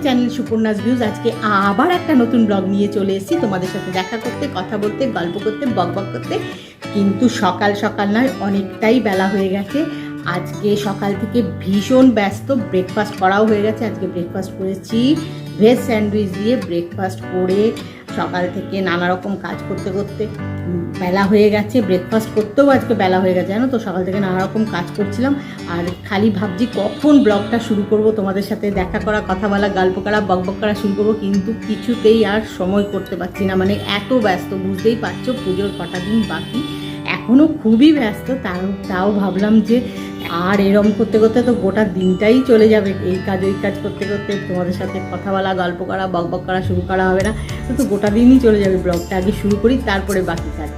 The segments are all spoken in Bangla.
Channel Suparna's views. আজকে আবার একটা নতুন ব্লগ নিয়ে চলে এসেছি তোমাদের সাথে দেখা করতে, কথা বলতে, গল্প করতে, বকবক করতে। কিন্তু সকাল সকাল নয়, অনেকটাই বেলা হয়ে গেছে। আজকে সকাল থেকে ভীষণ ব্যস্ত, ব্রেকফাস্ট করাও হয়ে গেছে। আজকে ব্রেকফাস্ট করেছি ভেজ স্যান্ডউইচ দিয়ে। ব্রেকফাস্ট করে সকাল থেকে নানা রকম কাজ করতে করতে বেলা হয়ে গেছে। ব্রেকফাস্ট করতেও আজকে বেলা হয়ে গেছে, জানো তো। সকাল থেকে নানা রকম কাজ করছিলাম আর খালি ভাবছি কখন ব্লগটা শুরু করব, তোমাদের সাথে দেখা করা, কথা বলা, গল্প করা, বকবক করা শুরু করবো। কিন্তু কিছুতেই আর সময় করতে পারছি না, মানে এত ব্যস্ত, বুঝতেই পারছো। পুজোর কটা দিন বাকি, এখনও খুবই ব্যস্ত। তাও ভাবলাম যে আর এরম করতে করতে তো গোটা দিনটাই চলে যাবে। এই কাজ ওই কাজ করতে করতে তোমাদের সাথে কথা বলা, গল্প করা, বকবক করা শুরু করা হবে না, তো গোটা দিনই চলে যাবে। ব্লগটা আগে শুরু করি, তারপরে বাকি কাজ।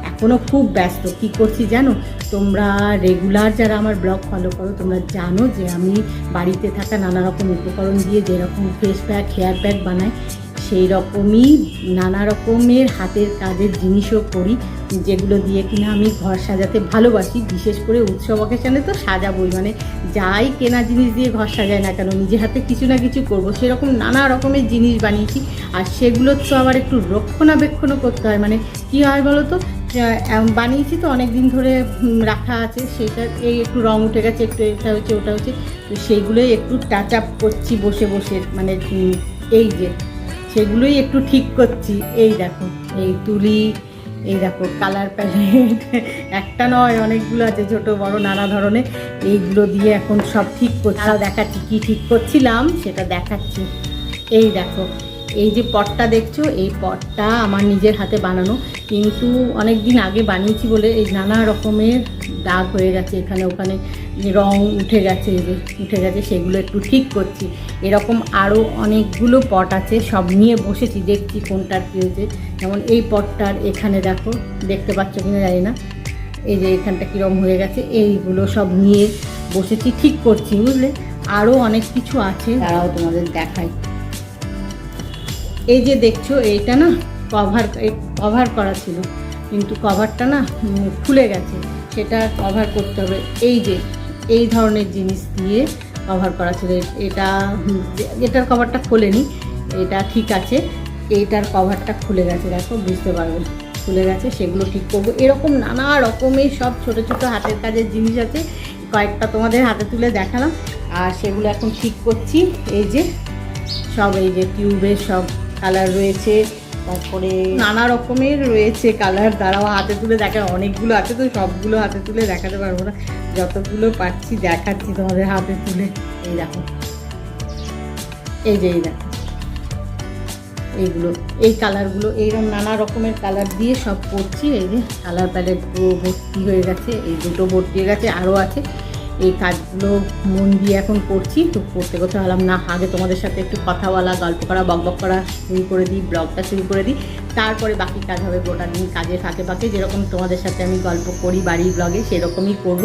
এখনও খুব ব্যস্ত। কি করছি জানো, তোমরা রেগুলার যারা আমার ব্লগ ফলো করো তোমরা জানো যে আমি বাড়িতে থাকা নানা রকম উপকরণ দিয়ে যেরকম ফেস প্যাক, হেয়ার প্যাক বানাই, সেই রকমই নানা রকমের হাতের কাজের জিনিসও করি, যেগুলো দিয়ে কিনা আমি ঘর সাজাতে ভালোবাসি। বিশেষ করে উৎসব অকেশনে তো সাজাবই, মানে যাই কেনা জিনিস দিয়ে ঘর সাজায় না কেন, নিজে হাতে কিছু না কিছু করবো। সেরকম নানা রকমের জিনিস বানিয়েছি। আর সেগুলো তো আবার একটু রক্ষণাবেক্ষণও করতে হয়। মানে কী হয় বলো তো, বানিয়েছি তো অনেক দিন ধরে রাখা আছে, সেটা এই একটু রং উঠে গেছে, একটু এটা হচ্ছে ওটা হচ্ছে, তো সেইগুলোই একটু টাচ আপ করছি বসে বসে। মানে এই যে সেগুলোই একটু ঠিক করছি। এই দেখো, এই তুলি, এই দেখো কালার প্যালেট, একটা নয় অনেকগুলো আছে, ছোটো বড় নানা ধরনের। এইগুলো দিয়ে এখন সব ঠিক করছি। আর দেখাচ্ছি কী ঠিক করছিলাম, সেটা দেখাচ্ছি। এই দেখো, এই যে পটটা দেখছো, এই পটটা আমার নিজের হাতে বানানো, কিন্তু অনেক দিন আগে বানিয়েছি বলে এই নানা রকমের দাগ হয়ে গেছে, এখানে ওখানে রং উঠে গেছে, এই যে উঠে গেছে, সেগুলো একটু ঠিক করছি। এরকম আরও অনেকগুলো পট আছে, সব নিয়ে বসেছি, দেখছি কোনটার কী হয়েছে। যেমন এই পটটার এখানে দেখো, দেখতে পাচ্ছ কিনা জানি না, এই যে এখানটা কীরকম হয়ে গেছে, এইগুলো সব নিয়ে বসেছি, ঠিক করছি, বুঝলে। আরও অনেক কিছু আছে, তারাও তোমাদের দেখাই। এই যে দেখছো, এইটা না কভার করা ছিল, কিন্তু কভারটা না খুলে গেছে, সেটা কভার করতে হবে। এই যে এই ধরনের জিনিস দিয়ে কভার করা ছিল। এটার কভারটা খোলেনি, এটা ঠিক আছে। এইটার কভারটা খুলে গেছে, দেখো, বুঝতে পারবে, খুলে গেছে। সেগুলো ঠিক করবো। এরকম নানা রকমের সব ছোটো ছোটো হাতের কাজের জিনিস আছে, কয়েকটা তোমাদের হাতে তুলে দেখালাম। আর সেগুলো এখন ঠিক করছি। এই যে সব, এই যে টিউবের সব কালার রয়েছে, তারপরে নানা রকমের রয়েছে কালার। দ্বারাও হাতে তুলে দেখা, অনেকগুলো আছে তো সবগুলো হাতে তুলে দেখাতে পারবো না, যতগুলো পারছি দেখাচ্ছি তোমাদের হাতে তুলে। এই দেখো, এই যে এই দেখো, এইগুলো, এই কালারগুলো, এইরকম নানা রকমের কালার দিয়ে সব করছি। এই যে কালার প্যালেট পুরো ভর্তি হয়ে গেছে, এই দুটো ভর্তি হয়ে গেছে, আরও আছে। এই কাজগুলো মন দিয়ে এখন করছি। তো করতে করতে ভাবলাম না, আগে তোমাদের সাথে একটু কথা বলা, গল্প করা, বকবক করা শুরু করে দিই, ব্লগটা শুরু করে দিই, তারপরে বাকি কাজ হবে। গোটা দিন কাজের ফাঁকে ফাঁকে যেরকম তোমাদের সাথে আমি গল্প করি বাড়ির ব্লগে, সেরকমই করব।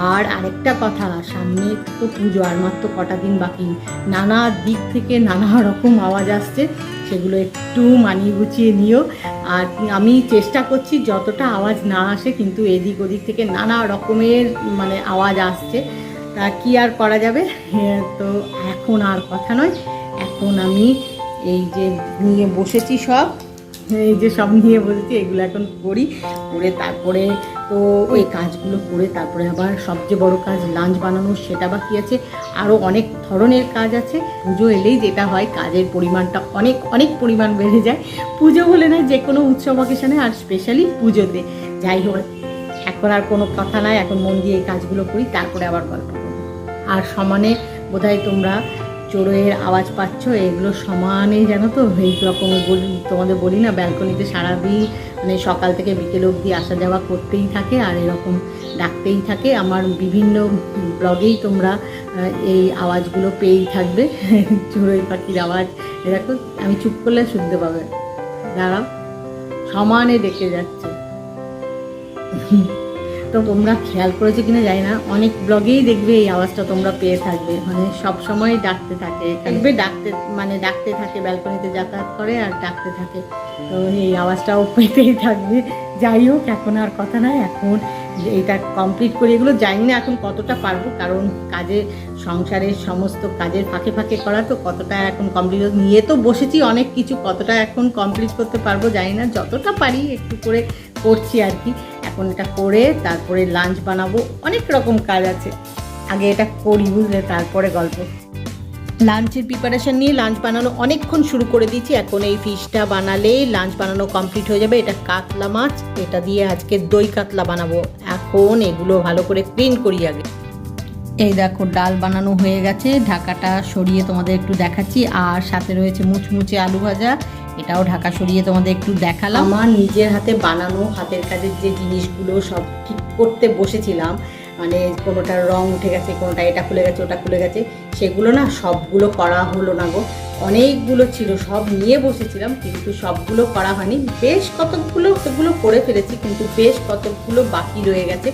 আর আরেকটা কথা, সামনে তো পুজো, আর মাত্র কটা দিন বাকি। নানা দিক থেকে নানা রকম আওয়াজ আসছে, সেগুলো একটু মানিয়ে গুছিয়ে নিও। আর আমি চেষ্টা করছি যতটা আওয়াজ না আসে, কিন্তু এদিক ওদিক থেকে নানা রকমের মানে আওয়াজ আসছে। তা কি আর করা যাবে। তো এখন আর কথা নয়, এখন আমি এই যে নিয়ে বসেছি সব, এই যে সব নিয়ে বসেছি, এগুলো এখন করি। করে তারপরে তো ওই কাজগুলো করে তারপরে আবার সবচেয়ে বড় কাজ লাঞ্চ বানানো, সেটা বাকি আছে। আরও অনেক ধরনের কাজ আছে। পুজো এলেই যেটা হয়, কাজের পরিমাণটা অনেক অনেক পরিমাণ বেড়ে যায়। পুজো বলে না, যে কোনো উৎসব অকেশনে, আর স্পেশালি পুজোতে। যাই হোক, এখন আর কোনো কথা নয়, এখন মন দিয়ে এই কাজগুলো করি, তারপরে আবার গল্প করবো। আর সমানে বোধহয় তোমরা চড়ুইয়ের আওয়াজ পাচ্ছ, এগুলো সমানে, জানো তো। এই রকম তোমাদের বলি না, ব্যালকনিতে সারাদিন মানে সকাল থেকে বিকেল অবধি আসা যাওয়া করতেই থাকে, আর এরকম ডাকতেই থাকে। আমার বিভিন্ন ব্লগেই তোমরা এই আওয়াজগুলো পেয়েই থাকবে, চড়ুই পাখির আওয়াজ। দেখো, আমি চুপ করলে শুনতে পাবে, দাঁড়াও, সমানে ডেকে যাচ্ছে। তো তোমরা খেয়াল করেছো কিনা জানি না, অনেক ব্লগেই দেখবে এই আওয়াজটা তোমরা পেয়ে থাকবে, মানে সব সময় ডাকতে থাকে, দেখবে ডাকতে থাকে, ব্যালকনিতে যাতায়াত করে আর ডাকতে থাকে। তো এই আওয়াজটাও পেতেই থাকবে। যাই হোক, এখন আর কথা নয়, এখন এটা কমপ্লিট করি। এগুলো জানি না এখন কতটা পারবো, কারণ কাজে সংসারের সমস্ত কাজের ফাঁকে ফাঁকে করা তো কতটা এখন কমপ্লিট নিয়ে তো বসেছি অনেক কিছু, কতটা এখন কমপ্লিট করতে পারবো জানি না, যতটা পারি একটু করে করছি আর কি। এখন এটা করে তারপরে লাঞ্চ বানাবো, অনেক রকম কাজ আছে, আগে এটা করি বুঝলে, তারপরে গল্প। লাঞ্চের প্রিপারেশান নিয়ে লাঞ্চ বানানো অনেকক্ষণ শুরু করে দিয়েছি। এখন এই ফিশটা বানালেই লাঞ্চ বানানো কমপ্লিট হয়ে যাবে। এটা কাতলা মাছ, এটা দিয়ে আজকে দই কাতলা বানাবো। এখন এগুলো ভালো করে ক্লিন করি আগে। এই দেখো ডাল বানানো হয়ে গেছে, ঢাকাটা সরিয়ে তোমাদের একটু দেখাচ্ছি। আর সাথে রয়েছে মুচমুচে আলু ভাজা, এটাও ঢাকা সরিয়ে তোমাদের একটু দেখালাম। আমার নিজের হাতে বানানো হাতের কাজের যে জিনিসগুলো সব ঠিক করতে বসেছিলাম, মানে কোনোটার রং উঠে গেছে, কোনোটা এটা খুলে গেছে ওটা খুলে গেছে, সেগুলো না সবগুলো করা হলো না গো। অনেকগুলো ছিল, সব নিয়ে বসেছিলাম কিন্তু সবগুলো করা হয়নি। বেশ কতকগুলো সেগুলো করে ফেলেছি, কিন্তু বেশ কতকগুলো বাকি রয়ে গেছে।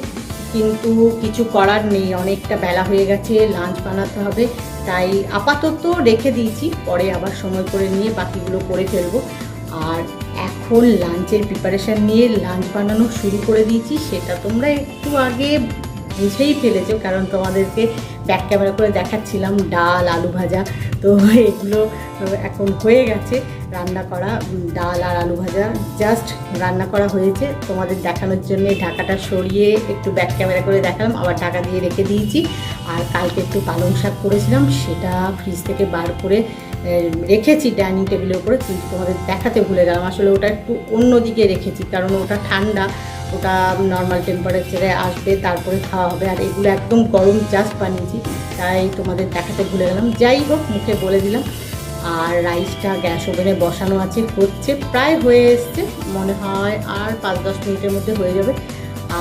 কিন্তু কিছু করার নেই, অনেকটা বেলা হয়ে গেছে, লাঞ্চ বানাতে হবে, তাই আপাতত রেখে দিয়েছি, পরে আবার সময় করে নিয়ে বাকিগুলো করে ফেলবো। আর এখন লাঞ্চের প্রিপারেশান নিয়ে লাঞ্চ বানানো শুরু করে দিয়েছি, সেটা তোমরা একটু আগে বুঝেই ফেলেছো, কারণ তোমাদেরকে ব্যাক ক্যামেরা করে দেখাচ্ছিলাম ডাল আলু ভাজা। তো এগুলো এখন হয়ে গেছে রান্না করা, ডাল আর আলু ভাজা জাস্ট রান্না করা হয়েছে। তোমাদের দেখানোর জন্য ঢাকাটা সরিয়ে একটু ব্যাক ক্যামেরা করে দেখালাম, আবার ঢাকা দিয়ে রেখে দিয়েছি। আর কালকে একটু পালং শাক করেছিলাম, সেটা ফ্রিজ থেকে বার করে রেখেছি ডাইনিং টেবিলের উপরে, কিন্তু তোমাদের দেখাতে ভুলে গেলাম। আসলে ওটা একটু অন্য দিকে রেখেছি, কারণ ওটা ঠান্ডা, ওটা নর্মাল টেম্পারেচারে আসবে তারপরে খাওয়া হবে। আর এগুলো একদম গরম জাস্ট বানিয়েছি, তাই তোমাদের দেখাতে ভুলে গেলাম। যাই হোক, মুখে বলে দিলাম। আর রাইসটা গ্যাস ওভেনে বসানো আছে, হচ্ছে, প্রায় হয়ে এসছে মনে হয়, আর 5-10 মিনিটের মধ্যে হয়ে যাবে।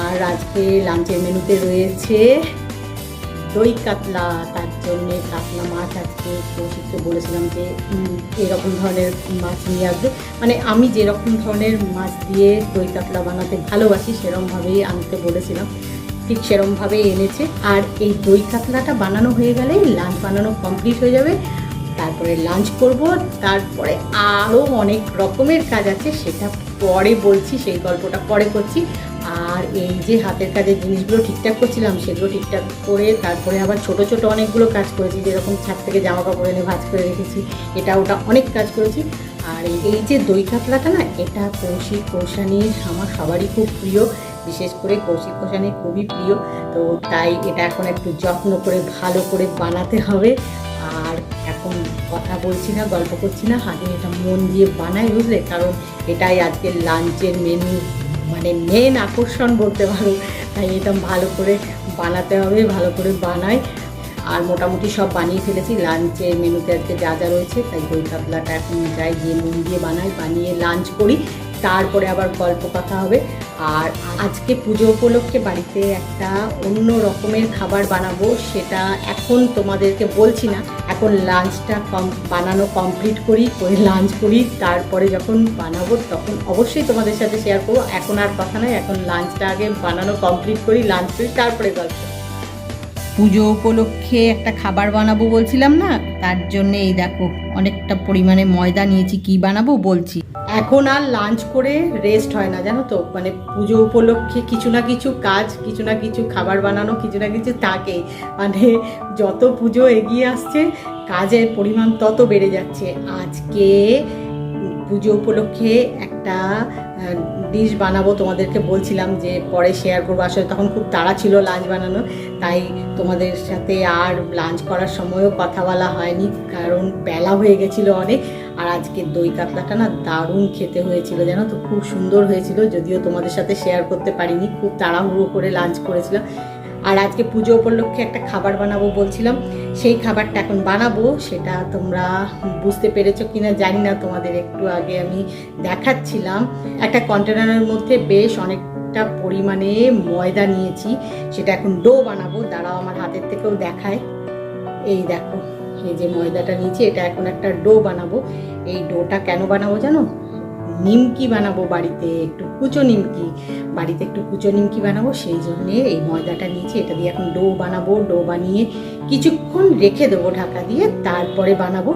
আর আজকে লাঞ্চের মেনুতে রয়েছে দই কাতলা, তার জন্যে কাতলা মাছ আজকে কৌশিককে বলেছিলাম যে এরকম ধরনের মাছ নিয়ে আসবে, মানে আমি যেরকম ধরনের মাছ দিয়ে দই কাতলা বানাতে ভালোবাসি সেরকমভাবেই আনতে বলেছিলাম, ঠিক সেরকমভাবেই এনেছে। আর এই দই কাতলাটা বানানো হয়ে গেলেই লাঞ্চ বানানো কমপ্লিট হয়ে যাবে। তারপরে লাঞ্চ করব, তারপরে আরও অনেক রকমের কাজ আছে, সেটা পরে বলছি, সেই গল্পটা পরে করছি। আর এই যে হাতের কাজের জিনিসগুলো ঠিকঠাক করছিলাম, সেগুলো ঠিকঠাক করে তারপরে আবার ছোট ছোট অনেকগুলো কাজ করেছি, যেরকম ছাদ থেকে জামা কাপড় এনে ভাঁজ করে রেখেছি, এটা ওটা অনেক কাজ করেছি। আর এই যে দই কাতলাটা না, এটা কৌশিক কৌশানীর আমার সবারই খুব প্রিয়, বিশেষ করে কৌশিক কৌশানীর খুবই প্রিয়। তো তাই এটা এখন একটু যত্ন করে ভালো করে বানাতে হবে। আর এখন কথা বলছি না, গল্প করছি না, আগে এটা মন দিয়ে বানাই বুঝলে, কারণ এটাই আজকের লাঞ্চের মেনু, মানে মেন আকর্ষণ বলতে পারো। তাই এটা ভালো করে বানাতে হবে, ভালো করে বানাই। আর মোটামুটি সব বানিয়ে ফেলেছি লাঞ্চের মেনুতে আজকে যা যা রয়েছে, তাই দই কাতলাটা এখন যাই গিয়ে মন দিয়ে বানাই, বানিয়ে লাঞ্চ করি, তারপরে আবার গল্প কথা হবে। আর আজকে পুজো উপলক্ষে বাড়িতে একটা অন্য রকমের খাবার বানাবো, সেটা এখন তোমাদেরকে বলছি না, এখন লাঞ্চটা বানানো কমপ্লিট করি, করে লাঞ্চ করি, তারপরে যখন বানাবো তখন অবশ্যই তোমাদের সাথে শেয়ার করবো। এখন আর কথা নয়, এখন লাঞ্চটা আগে বানানো কমপ্লিট করি, লাঞ্চ করি, তারপরে গল্প। পুজো উপলক্ষে একটা খাবার বানাবো বলছিলাম না, তার জন্য এই দেখো অনেকটা পরিমাণে ময়দা নিয়েছি। কি বানাবো বলছি। এখন আর লাঞ্চ করে রেস্ট হয় না জানো তো, মানে পুজো উপলক্ষে কিছু না কিছু কাজ, কিছু না কিছু খাবার বানানো, কিছু না কিছু থাকে, মানে যত পুজো এগিয়ে আসছে কাজের পরিমাণ তত বেড়ে যাচ্ছে। আজকে পুজো উপলক্ষে একটা ডিশ বানাবো, তোমাদেরকে বলছিলাম যে পরে শেয়ার করবো, আসলে তখন খুব তাড়া ছিল লাঞ্চ বানানো, তাই তোমাদের সাথে আর লাঞ্চ করার সময়ও কথা বলা হয়নি, কারণ বেলা হয়ে গেছিলো অনেক। আর আজকে দই কাতলাটা না দারুণ খেতে হয়েছিল জানো তো, খুব সুন্দর হয়েছিল, যদিও তোমাদের সাথে শেয়ার করতে পারিনি, খুব তাড়াহুড়ো করে লাঞ্চ করেছিলাম। আর আজকে পুজো উপলক্ষে একটা খাবার বানাবো বলছিলাম, সেই খাবারটা এখন বানাবো, সেটা তোমরা বুঝতে পেরেছো কিনা জানি না, তোমাদের একটু আগে আমি দেখাচ্ছিলাম। একটা কন্টেনারের মধ্যে বেশ অনেকটা পরিমাণে ময়দা নিয়েছি, সেটা এখন ডো বানাবো। দাঁড়াও আমার হাতের থেকেও দেখায়, এই দেখো এই যে ময়দাটা নিয়েছি, এটা এখন একটা ডো বানাবো। এই ডোটা কেন বানাবো জানো, নিমকি বানাবো বাড়িতে, একটু কুচো নিমকি, বাড়িতে একটু কুচো নিমকি বানাবো, সেই জন্যে এই ময়দাটা নিয়েছি। এটা দিয়ে এখন ডো বানাবো, ডো বানিয়ে কিছুক্ষণ রেখে দেবো ঢাকা দিয়ে, তারপরে বানাবো।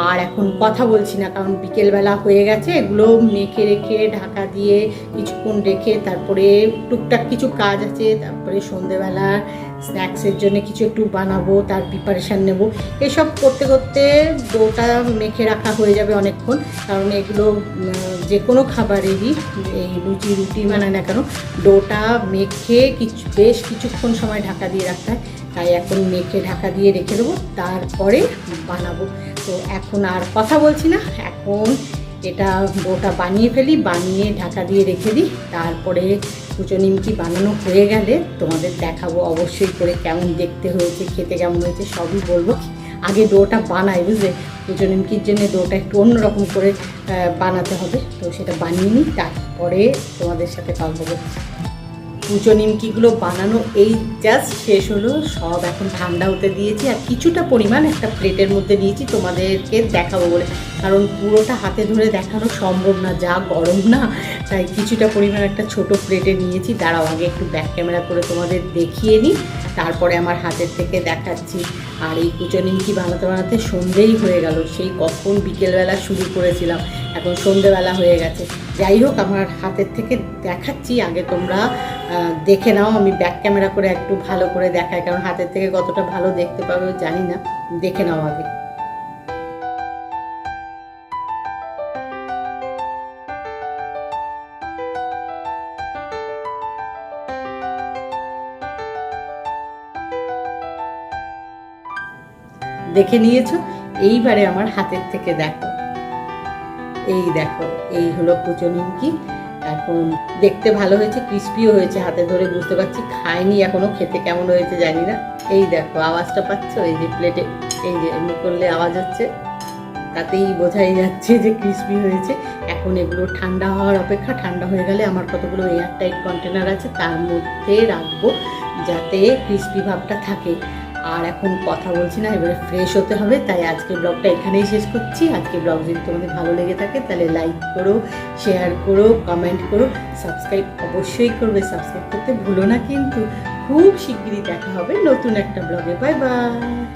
আর এখন কথা বলছি না, কারণ বিকেলবেলা হয়ে গেছে। এগুলো মেখে রেখে ঢাকা দিয়ে কিছুক্ষণ রেখে তারপরে টুকটাক কিছু কাজ আছে, তারপরে সন্ধেবেলা স্ন্যাক্সের জন্য কিছু একটু বানাবো, তার প্রিপারেশান নেব। এসব করতে করতে ডোটা মেখে রাখা হয়ে যাবে অনেকক্ষণ, কারণ এগুলো যে কোনো খাবারেরই, এই লুচি রুটি বানায় না কেন, ডোটা মেখে বেশ কিছুক্ষণ সময় ঢাকা দিয়ে রাখতে হয়। তাই এখন মেখে ঢাকা দিয়ে রেখে দেবো, তারপরে বানাবো। তো এখন আর কথা বলছি না, এখন এটা ডোটা বানিয়ে ফেলি, বানিয়ে ঢাকা দিয়ে রেখে দিই। তারপরে কুচো নিমকি বানানো হয়ে গেলে তোমাদের দেখাবো অবশ্যই করে, কেমন দেখতে হয়েছে, খেতে কেমন হয়েছে সবই বলবো। আগে ডোটা বানাই, বুঝলে, কুচো নিমকির জন্য ডোটা একটু অন্যরকম করে বানাতে হবে। তো সেটা বানিয়ে নিই, তারপরে তোমাদের সাথে কথা বলবো। কুচো নিমকিগুলো বানানো এই জাস্ট শেষ হলো, সব এখন ঠান্ডা হতে দিয়েছি। আর কিছুটা পরিমাণ একটা প্লেটের মধ্যে নিয়েছি তোমাদেরকে দেখাবো বলে, কারণ পুরোটা হাতে ধরে দেখানো সম্ভব না, যা গরম না। তাই কিছুটা পরিমাণ একটা ছোট প্লেটে নিয়েছি। দাঁড়াও আগে একটু ব্যাক ক্যামেরা করে তোমাদের দেখিয়ে নিই, তারপরে আমার হাতের থেকে দেখাচ্ছি। আর এই কুচো নিমকি বানাতে বানাতে সন্ধেই হয়ে গেল, সেই কখন বিকেলবেলা শুরু করেছিলাম, এখন সন্ধেবেলা হয়ে গেছে। যাই হোক, আমার হাতের থেকে দেখাচ্ছি, আগে তোমরা দেখে নাও। আমি ব্যাক ক্যামেরা করে একটু ভালো করে দেখাই, কারণ হাতের থেকে কতটা ভালো দেখতে পাবে জানি না। দেখে নাও আগে। দেখে নিয়েছো, এইবারে আমার হাতের থেকে দেখো। এই দেখো, এই হলো কুচো নিমকি। এখন দেখতে ভালো হয়েছে, ক্রিস্পিও হয়েছে, হাতে ধরে বুঝতে পারছি। খাইনি এখনো, খেতে কেমন হয়েছে জানি না। এই দেখো, আওয়াজটা পাচ্ছ, এই যে প্লেটে, এই যে এমনি করলে আওয়াজ হচ্ছে, তাতেই বোঝাই যাচ্ছে যে ক্রিস্পি হয়েছে। এখন এগুলো ঠান্ডা হওয়ার অপেক্ষা, ঠান্ডা হয়ে গেলে আমার কতগুলো এয়ারটাইট কন্টেনার আছে, তার মধ্যে রাখবো যাতে ক্রিস্পি ভাবটা থাকে। আর এখন কথা বলছি না, এবারে ফ্রেশ হতে হবে। তাই আজকে ব্লগটা এখানেই শেষ করছি। আজকে ব্লগ যদি তোমাদের ভালো লেগে থাকে তাহলে লাইক করো, শেয়ার করো, কমেন্ট করো, সাবস্ক্রাইব অবশ্যই করবে। সাবস্ক্রাইব করতে ভুলো না কিন্তু। খুব শিগগিরই দেখা হবে নতুন একটা ব্লগে। Bye bye.